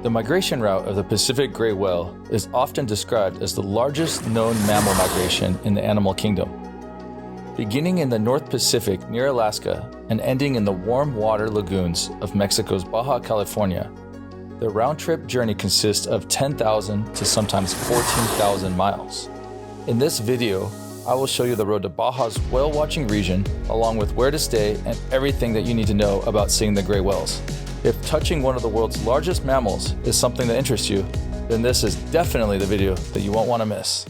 The migration route of the Pacific gray whale is often described as the largest known mammal migration in the animal kingdom. Beginning in the North Pacific near Alaska and ending in the warm water lagoons of Mexico's Baja, California, the round-trip journey consists of 10,000 to sometimes 14,000 miles. In this video, I will show you the road to Baja's whale-watching region, along with where to stay and everything that you need to know about seeing the gray whales. If touching one of the world's largest mammals is something that interests you, then this is definitely the video that you won't want to miss.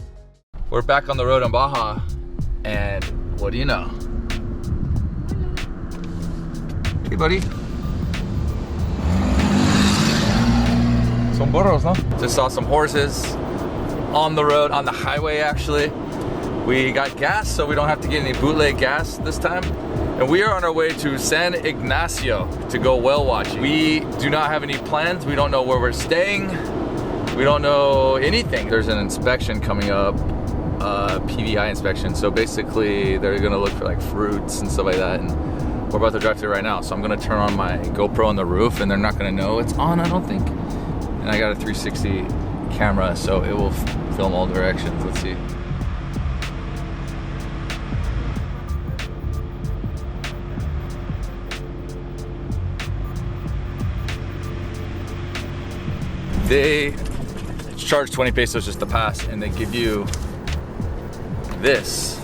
We're back on the road in Baja, and what do you know? Hey buddy. Some burros, no? Just saw some horses on the road, on the highway actually. We got gas, so we don't have to get any bootleg gas this time. And we are on our way to San Ignacio to go whale watching. We do not have any plans. We don't know where we're staying. We don't know anything. There's an inspection coming up, PVI inspection. So basically they're gonna look for like fruits and stuff like that. And we're about to drive through right now. So I'm gonna turn on my GoPro on the roof and they're not gonna know it's on, I don't think. And I got a 360 camera, so it will film all directions. Let's see. They charge 20 pesos just to pass, and they give you this.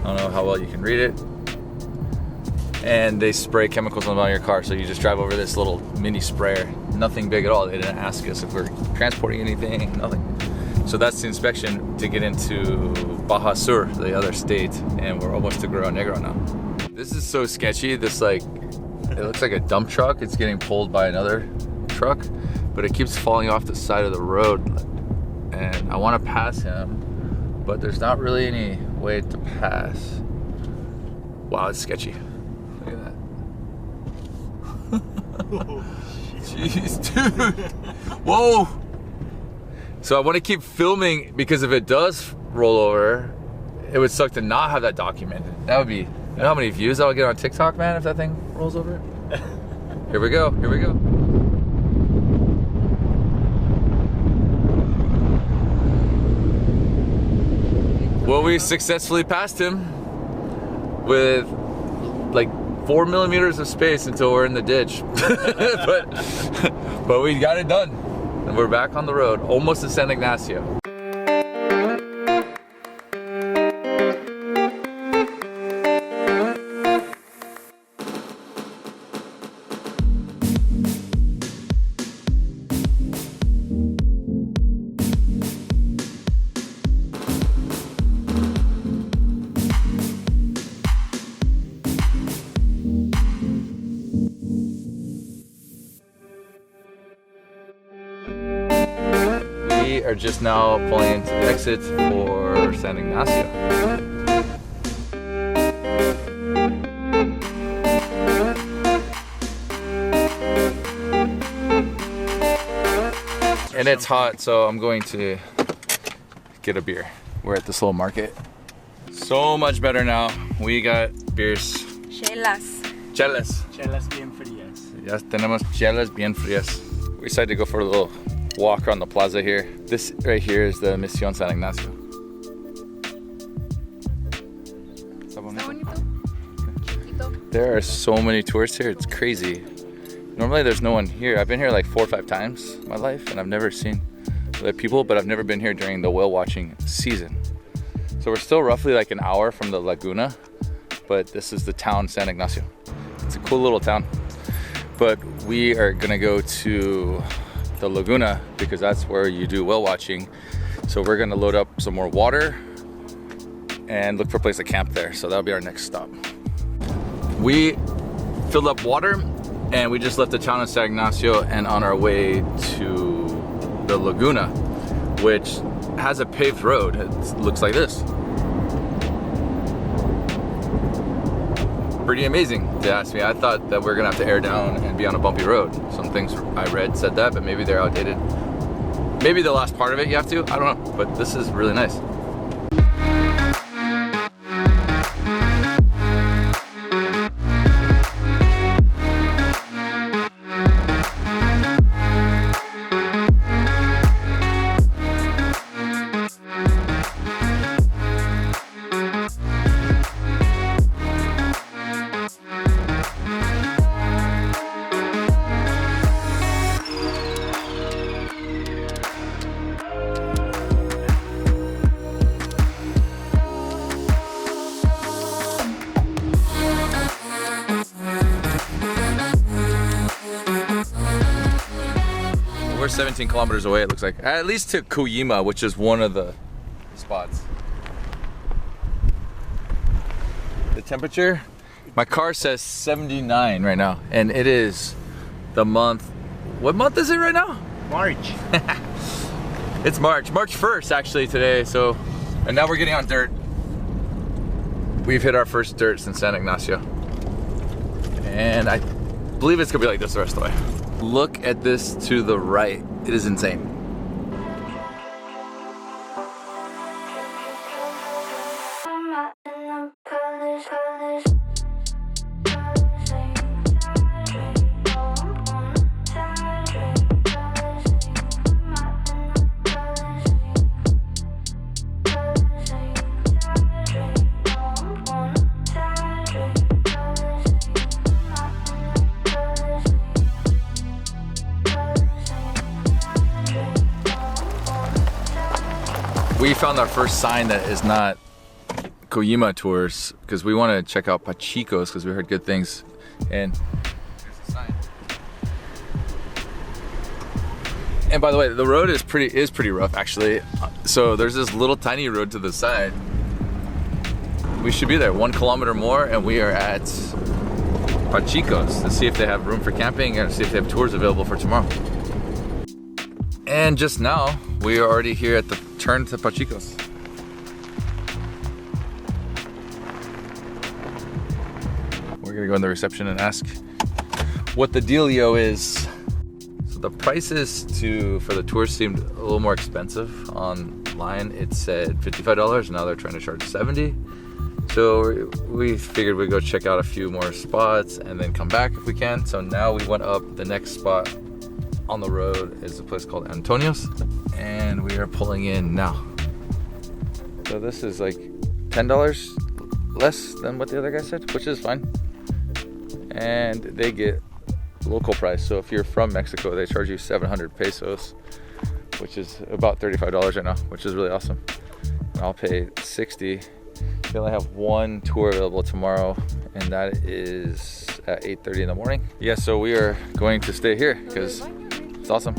I don't know how well you can read it. And they spray chemicals on your car, so you just drive over this little mini sprayer. Nothing big at all. They didn't ask us if we're transporting anything, nothing. So that's the inspection to get into Baja Sur, the other state, and we're almost to Guerrero Negro now. This is so sketchy. This it looks like a dump truck. It's getting pulled by another truck, but it keeps falling off the side of the road, and I want to pass him, but there's not really any way to pass. Wow, it's sketchy. Look at that. Jeez, dude. Whoa. So I want to keep filming, because if it does roll over, it would suck to not have that documented. That would be, you know how many views I'll get on TikTok, man, if that thing rolls over? Here we go, here we go. Well, we successfully passed him with like 4 millimeters of space until we're in the ditch. but we got it done. And we're back on the road, almost to San Ignacio. We are just now pulling into the exit for San Ignacio. And it's hot, so I'm going to get a beer. We're at this little market. So much better now. We got beers. Chelas. Chelas. Chelas bien frías. Ya tenemos chelas bien frías. We decided to go for a little walk around the plaza here. This right here is the Misión San Ignacio. Está bonito. There are so many tourists here, it's crazy. Normally there's no one here. I've been here like 4 or 5 times in my life, and I've never seen other people, but I've never been here during the whale watching season. So we're still roughly like an hour from the Laguna, but this is the town San Ignacio. It's a cool little town. But we are gonna go to the Laguna because that's where you do whale watching. So we're gonna load up some more water and look for a place to camp there. So that'll be our next stop. We filled up water and we just left the town of San Ignacio and on our way to the Laguna, which has a paved road. It looks like this. Pretty amazing, to ask me. I thought that we're gonna have to air down and be on a bumpy road. Some things I read said that, but maybe they're outdated. Maybe the last part of it you have to, I don't know, but this is really nice. we're 17 kilometers away, it looks like. At least to Koyima, which is one of the spots. The temperature, my car says 79 right now, and it is the month. What month is it right now? March. It's March 1st actually today. So, and now we're getting on dirt. We've hit our first dirt since San Ignacio, and I believe it's gonna be like this the rest of the way. Look at this to the right. It is insane. We found our first sign that is not Koyima tours because we want to check out Pachico's because we heard good things. And here's the sign. And by the way, the road is pretty rough actually. So there's this little tiny road to the side. We should be there 1 kilometer more, and we are at Pachico's to see if they have room for camping and see if they have tours available for tomorrow. And just now, we are already here at the turn to Pachico's. We're gonna go in the reception and ask what the dealio is. So the prices for the tours seemed a little more expensive online. It said $55, now they're trying to charge $70. So we figured we'd go check out a few more spots and then come back if we can. So now we went up. The next spot on the road is a place called Antonio's, and we are pulling in now. So this is like $10 less than what the other guy said, which is fine. And they get local price. So if you're from Mexico, they charge you 700 pesos, which is about $35 right now, which is really awesome. And I'll pay 60. They only have one tour available tomorrow, and that is at 8:30 in the morning. Yeah, so we are going to stay here because it's awesome.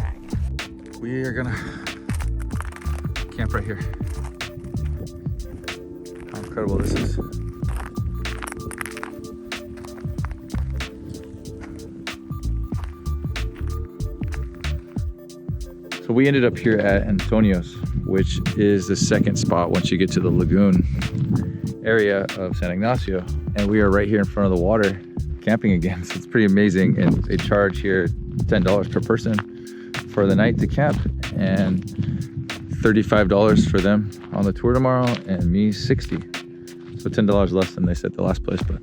We are gonna camp right here. How incredible this is. So we ended up here at Antonio's, which is the second spot once you get to the lagoon area of San Ignacio. And we are right here in front of the water camping again. So it's pretty amazing. And they charge here $10 per person for the night to camp, and $35 for them on the tour tomorrow, and me 60. So $10 less than they said the last place, but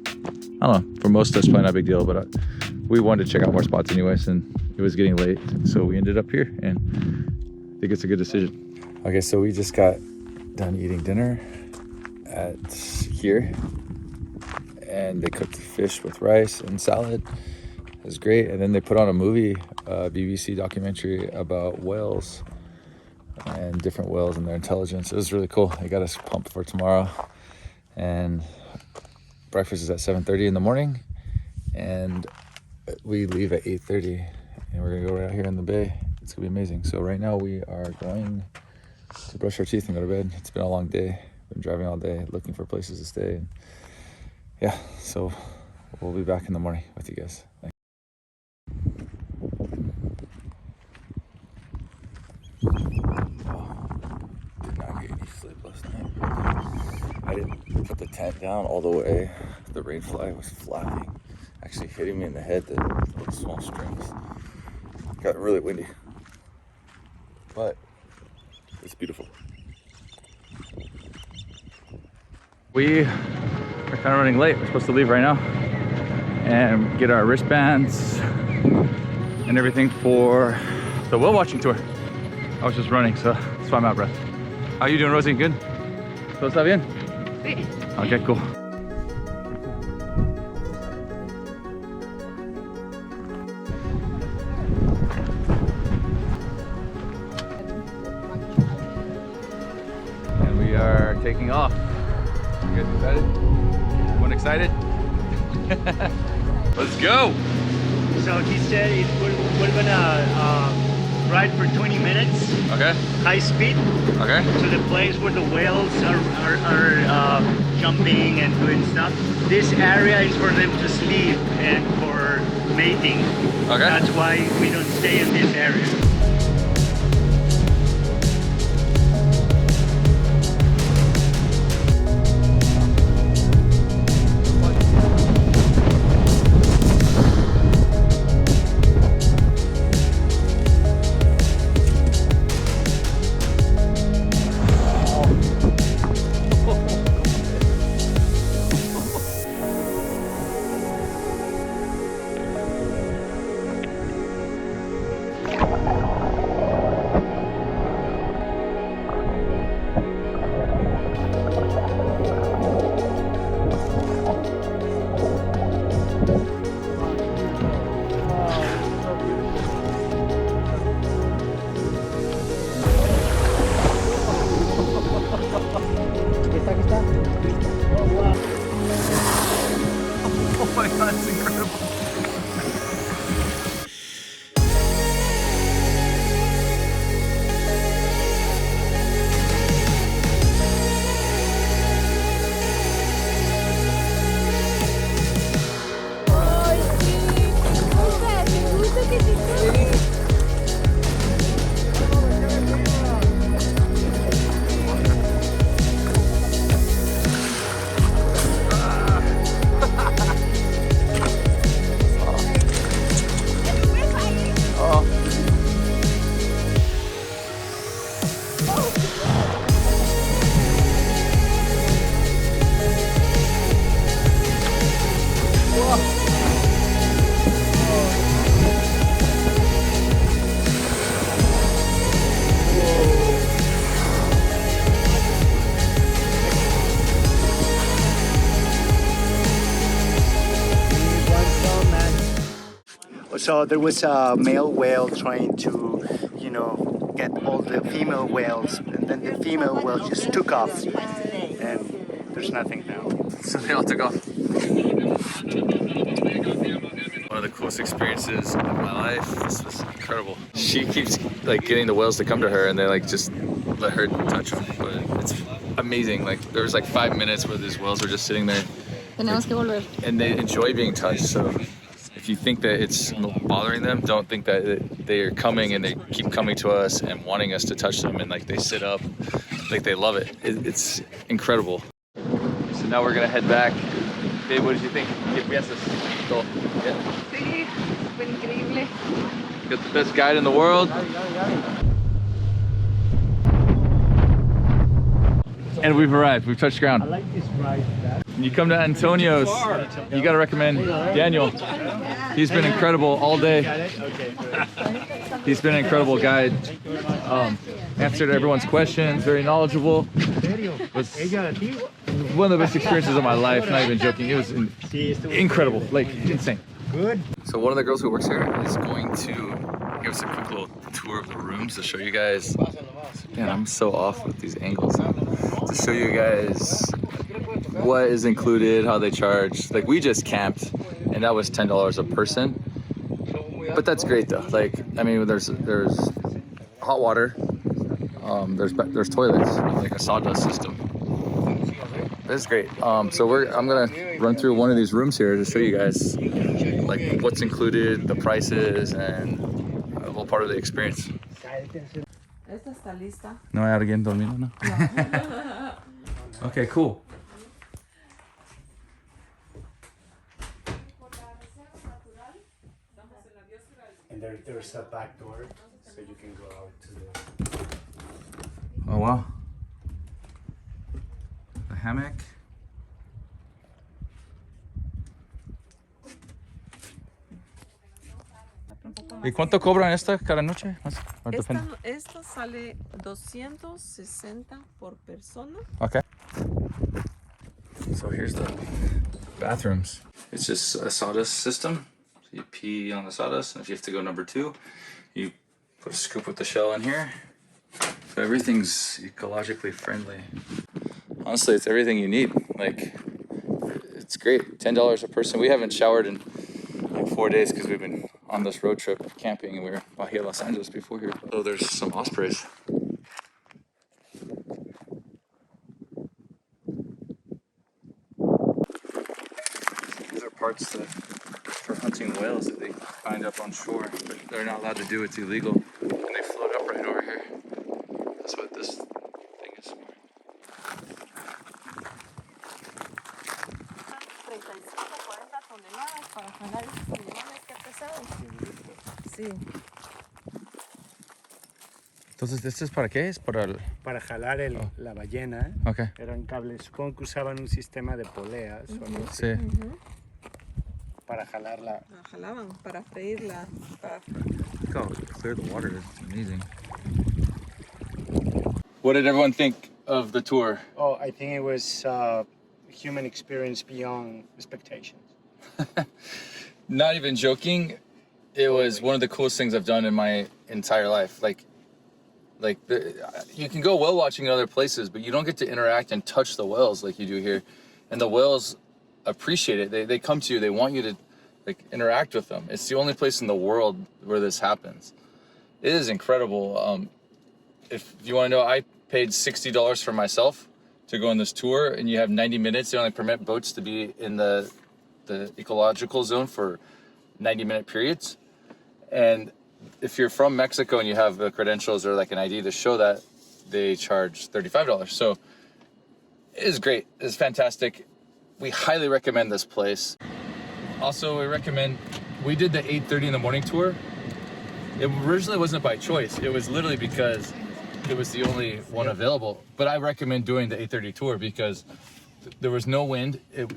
I don't know, for most of us probably not a big deal, but we wanted to check out more spots anyways, and it was getting late, so we ended up here, and I think it's a good decision. Okay, so we just got done eating dinner at here, and they cooked fish with rice and salad. It was great. And then they put on a movie, BBC documentary about whales and different whales and their intelligence. It was really cool. They got us pumped for tomorrow. And breakfast is at 7:30 in the morning, and we leave at 8:30, and we're gonna go right out here in the bay. It's gonna be amazing. So right now we are going to brush our teeth and go to bed. It's been a long day. Been driving all day, looking for places to stay. And yeah, so we'll be back in the morning with you guys. Thanks. Did not get any sleep last night. I didn't put the tent down all the way. The rain fly was flapping, actually hitting me in the head, the little small strings. Got really windy, but it's beautiful. We are kind of running late. We're supposed to leave right now and get our wristbands and everything for the whale watching tour. I was just running, so that's why I'm out of breath. How you doing, Rosie? Good? ¿Todo está bien? Sí. Okay, cool. And we are taking off. You guys excited? Everyone excited? Let's go! So he said we're gonna ride for 20 minutes, Okay. high speed, Okay. to the place where the whales are jumping and doing stuff. This area is for them to sleep and for mating. Okay. That's why we don't stay in this area. Oh my god, it's incredible. Ay, sí. Me gusta que te So there was a male whale trying to, you know, get all the female whales, and then the female whale just took off, and there's nothing now. So they all took off. One of the coolest experiences of my life. This was incredible. She keeps like getting the whales to come to her, and they like just let her touch them. But it's amazing. Like there was like 5 minutes where these whales were just sitting there. Tenemos que volver. And they enjoy being touched. So if you think that it's bothering them, don't think that they are coming and they keep coming to us and wanting us to touch them, and like they sit up, like they love it. It's incredible. So now we're gonna head back. Babe, what did you think? ¿Qué piensas? Todo. Yeah. Sí, fue increíble. Got the best guide in the world. And we've arrived. We've touched ground. I like this ride. When you come to Antonio's, you gotta recommend Daniel. He's been incredible all day. He's been an incredible guide. Answered everyone's questions, very knowledgeable. Was one of the best experiences of my life, not even joking. It was incredible, like insane. Good. So one of the girls who works here is going to give us a quick little tour of the rooms to show you guys. Man, I'm so off with these angles now. To show you guys what is included, how they charge. Like we just camped, and that was $10 a person. But that's great though. Like I mean, there's hot water. There's toilets, like a sawdust system. That's great. So I'm gonna run through one of these rooms here to show you guys like what's included, the prices, and a little part of the experience. Esta está lista. No hay alguien dormido, no? Okay, cool. And there's a back door, so you can go out to the... Oh wow. The hammock. ¿Y cuánto cobran esta cada noche? Esta sale 260 por persona. Okay. So here's the bathrooms. It's just a sawdust system. So you pee on the sawdust, and if you have to go number 2, you put a scoop with the shell in here. So everything's ecologically friendly. Honestly, it's everything you need. Like, it's great. $10 a person. We haven't showered in 4 days because we've been on this road trip camping, and we were Baja, Los Angeles before here. Oh, there's some ospreys. These are parts for hunting whales that they find up on shore, but they're not allowed to do. It's illegal, and they float up right over here. That's what this thing is for. 35-40 toneladas para jalar estos animales, qué pesados. Sí. Entonces, ¿esto es para qué? Es para el... Para jalar la ballena, Okay. eran cables, supongo que usaban un sistema de poleas o algo así, Sí. para jalarla. La jalaban para freírla. Look how clear the water is. It's amazing. What did everyone think of the tour? Oh, I think it was human experience beyond expectations. Not even joking, it was one of the coolest things I've done in my entire life. You can go whale watching in other places, but you don't get to interact and touch the whales like you do here. And the whales appreciate it. They come to you, they want you to interact with them. It's the only place in the world where this happens. It is incredible. If you want to know, I paid $60 for myself to go on this tour, and you have 90 minutes. They only permit boats to be in the ecological zone for 90-minute periods. And if you're from Mexico and you have the credentials or like an ID to show that, they charge $35. So it is great. It's fantastic. We highly recommend this place. Also, we did the 8:30 in the morning tour. It originally wasn't by choice. It was literally because it was the only one available. But I recommend doing the 8:30 tour because there was no wind. It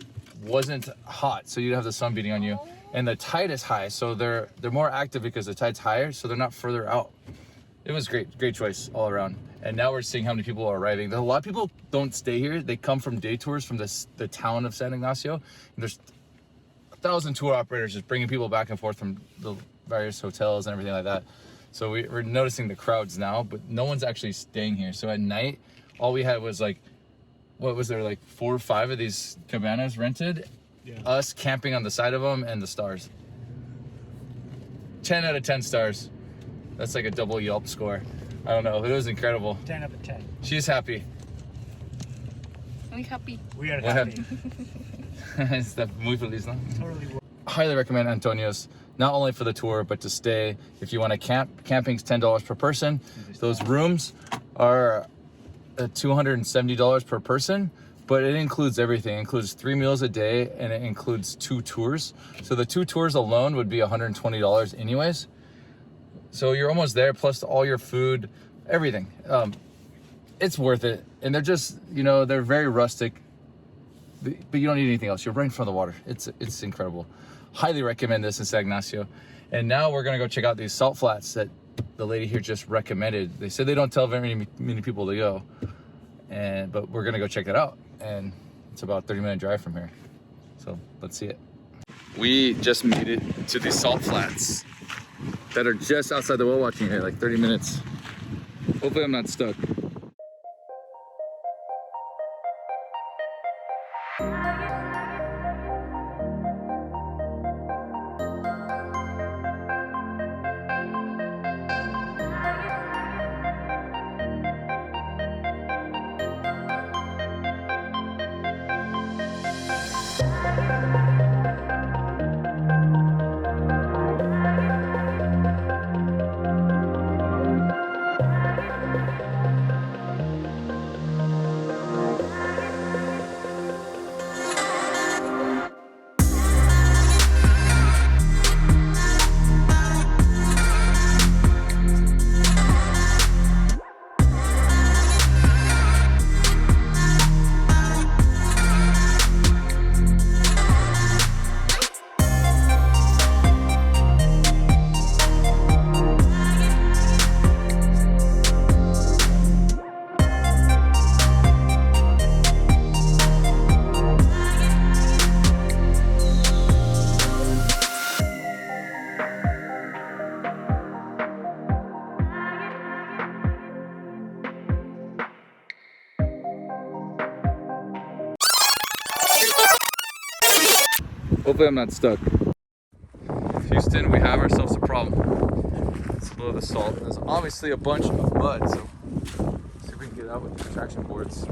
wasn't hot, so you'd have the sun beating on you. And the tide is high, so they're more active because the tide's higher, so they're not further out. It was great choice all around. And now we're seeing how many people are arriving. A lot of people don't stay here. They come from day tours from the town of San Ignacio. And there's 1,000 tour operators just bringing people back and forth from the various hotels and everything like that. So we're noticing the crowds now, but no one's actually staying here. So at night, all we had was 4 or 5 of these cabanas rented. Yeah. Us camping on the side of them and the stars. 10 out of 10 stars. That's like a double Yelp score. I don't know. It was incredible. 10 out of 10. She's happy. Muy happy. We are happy. Está muy feliz, ¿no? Totally. Highly recommend Antonio's, not only for the tour, but to stay. If you want to camp, camping's $10 per person. Those rooms are $270 per person, but it includes everything. It includes 3 meals a day, and it includes 2 tours. So the 2 tours alone would be $120 anyways. So you're almost there, plus all your food, everything. It's worth it. And they're just, they're very rustic, but you don't need anything else. You're right in front of the water. It's incredible. Highly recommend this in San Ignacio. And now we're gonna go check out these salt flats that the lady here just recommended. They said they don't tell very many people to go, but we're gonna go check it out. And it's about a 30-minute drive from here. So let's see it. We just made it to these salt flats that are just outside the whale watching area, like 30 minutes. Hopefully I'm not stuck. Hopefully I'm not stuck. If you Houston, we have ourselves a problem. Let's blow the salt. There's obviously a bunch of mud, so see if we can get out with the traction boards.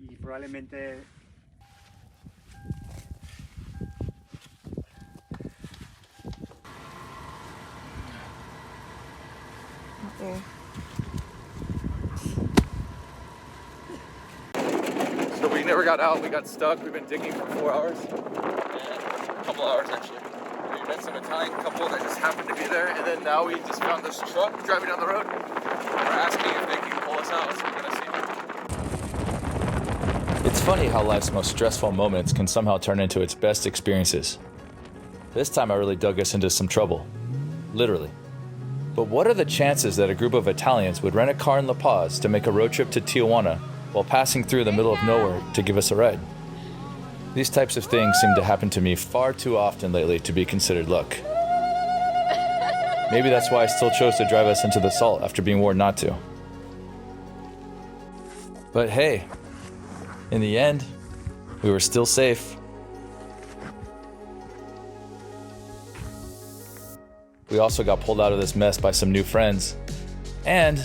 Y probablemente Okay. So we never got out, we got stuck. We've been digging for 4 hours. A couple hours actually. We met some Italian couple that just happened to be there, and then now we just found this truck driving down the road. We're asking if they can pull us out, so we're gonna see. It's funny how life's most stressful moments can somehow turn into its best experiences. This time I really dug us into some trouble. Literally. But what are the chances that a group of Italians would rent a car in La Paz to make a road trip to Tijuana while passing through the middle of nowhere to give us a ride? These types of things seem to happen to me far too often lately to be considered luck. Maybe that's why I still chose to drive us into the salt after being warned not to. But hey, in the end, we were still safe. We also got pulled out of this mess by some new friends, and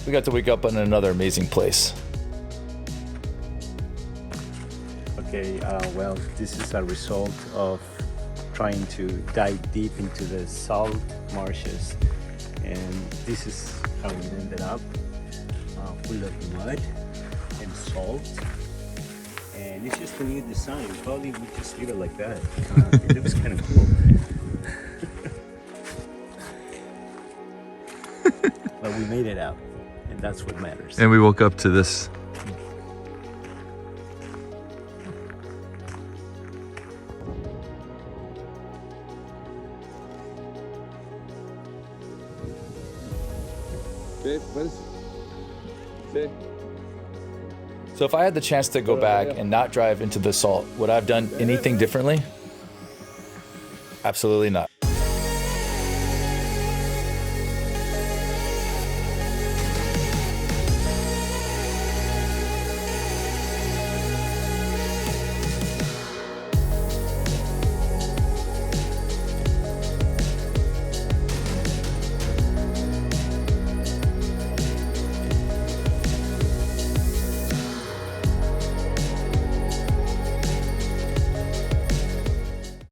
we got to wake up in another amazing place. Okay, well, this is a result of trying to dive deep into the salt marshes, and this is how it ended up, full of mud and salt, and it's just a new design. Probably we just leave it like that. It looks kind of cool. But we made it out, and that's what matters. And we woke up to this. So if I had the chance to go back and not drive into the salt, would I have done anything differently? Absolutely not.